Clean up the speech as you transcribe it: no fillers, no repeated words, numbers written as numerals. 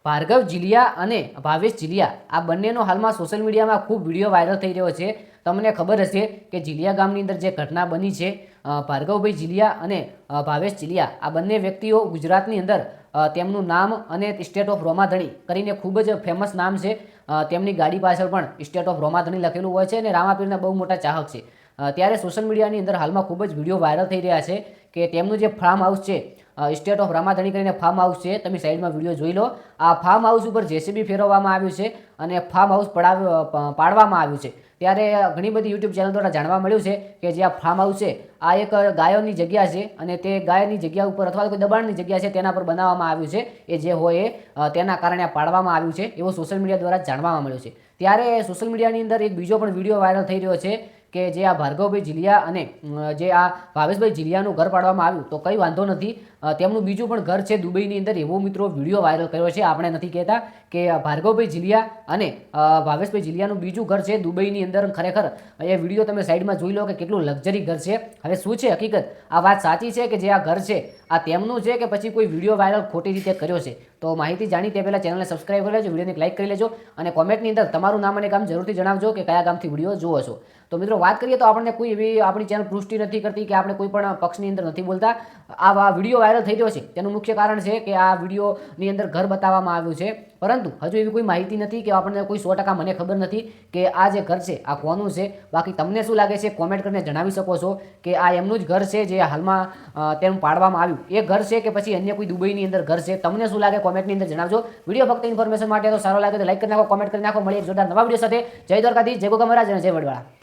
ભાર્ગવ જીલિયા અને ભાવેશ જીલિયા આ બંનેનો હાલમાં સોશિયલ મીડિયામાં ખૂબ વિડીયો વાયરલ થઈ રહ્યો છે। તમને ખબર હશે કે જીલિયા ગામની અંદર જે ઘટના બની છે, ભાર્ગવભાઈ જીલિયા અને ભાવેશ જીલિયા આ બંને વ્યક્તિઓ ગુજરાતની અંદર તેમનું નામ અને સ્ટેટ ઓફ રોમાધણી કરીને ખૂબ જ ફેમસ નામ છે। તેમની ગાડી પાછળ પણ સ્ટેટ ઓફ રોમાધણી લખેલું હોય છે અને રામાપીરના બહુ મોટા ચાહક છે। ત્યારે સોશિયલ મીડિયાની અંદર હાલમાં ખૂબ જ વિડીયો વાયરલ થઈ રહ્યા છે કે તેમનું જે ફાર્મ હાઉસ છે, સ્ટેટ ઓફ રામાધણી કરીને ફાર્મ હાઉસ છે, તમે સાઈડમાં વિડીયો જોઈ લો। આ ફાર્મ હાઉસ ઉપર જેસીબી ફેરવવામાં આવ્યું છે અને ફાર્મ હાઉસ પાડવામાં આવ્યું છે। ત્યારે ઘણી બધી યુટ્યુબ ચેનલ દ્વારા જાણવા મળ્યું છે કે જે આ ફાર્મ હાઉસ છે આ એક ગાયોની જગ્યા છે અને તે ગાયની જગ્યા ઉપર અથવા કોઈ દબાણની જગ્યા છે તેના પર બનાવવામાં આવ્યું છે। એ જે હોય તેના કારણે આ પાડવામાં આવ્યું છે એવું સોશિયલ મીડિયા દ્વારા જાણવા મળ્યું છે। ત્યારે સોશિયલ મીડિયાની અંદર એક બીજો પણ વિડીયો વાયરલ થઈ રહ્યો છે કે જે આ ભાર્ગવભાઈ જીલિયા અને જે આ ભાવેશભાઈ જીલિયાનું ઘર પાડવામાં આવ્યું તો કંઈ વાંધો નથી, તેમનું બીજું પણ ઘર છે દુબઈની અંદર, એવો મિત્રો વિડીયો વાયરલ કર્યો છે। આપણે નથી કહેતા કે ભાર્ગવભાઈ જીલિયા અને ભાવેશભાઈ જીલિયાનું બીજું ઘર છે દુબઈની અંદર। ખરેખર એ વિડીયો તમે સાઈડમાં જોઈ લો કે કેટલું લક્ઝરી ઘર છે। હવે શું છે હકીકત, આ વાત સાચી છે કે જે આ ઘર છે આ તેમનું છે કે પછી કોઈ વિડીયો વાયરલ ખોટી રીતે કર્યો છે? તો માહિતી જાણી તે પહેલાં ચેનલને સબસ્ક્રાઈબ કરી લેજો, વિડીયોને લાઈક કરી લેજો અને કોમેન્ટની અંદર તમારું નામ અને ગામ જરૂરથી જણાવજો કે કયા ગામથી વિડીયો જુઓ છો। તો મિત્રો વાત કરીએ તો આપણને કોઈ એવી આપણી ચેનલ પુષ્ટિ નથી કરતી કે આપણે કોઈ પણ પક્ષની અંદર નથી બોલતા। આ વિડીયો વાયરલ થઈ રહ્યો છે તેનું મુખ્ય કારણ છે કે આ વિડીયોની અંદર ઘર બતાવવામાં આવ્યું છે, પરંતુ હજુ એવી કોઈ માહિતી નથી કે આપણને કોઈ 100% મને ખબર નથી કે આ જે ઘર છે આ કોનું છે। બાકી તમને શું લાગે છે કોમેન્ટ કરીને જણાવી શકો છો કે આ એમનું જ ઘર છે જે હાલમાં તેનું પાડવામાં આવ્યું એ ઘર છે કે પછી અન્ય કોઈ દુબઈની અંદર ઘર છે? તમને શું લાગે કોમેન્ટની અંદર જણાવજો। વિડીયો ફક્ત ઇન્ફોર્મેશન માટે તો સારો લાગે તો લાઈક કરી નાખો, કોમેન્ટ કરી નાખો। મળીએ એક જોરદાર નવા વિડીયો સાથે। જય દ્વારકાધીશ, જય ગોગા મહારાજ અને જય વડવાળા।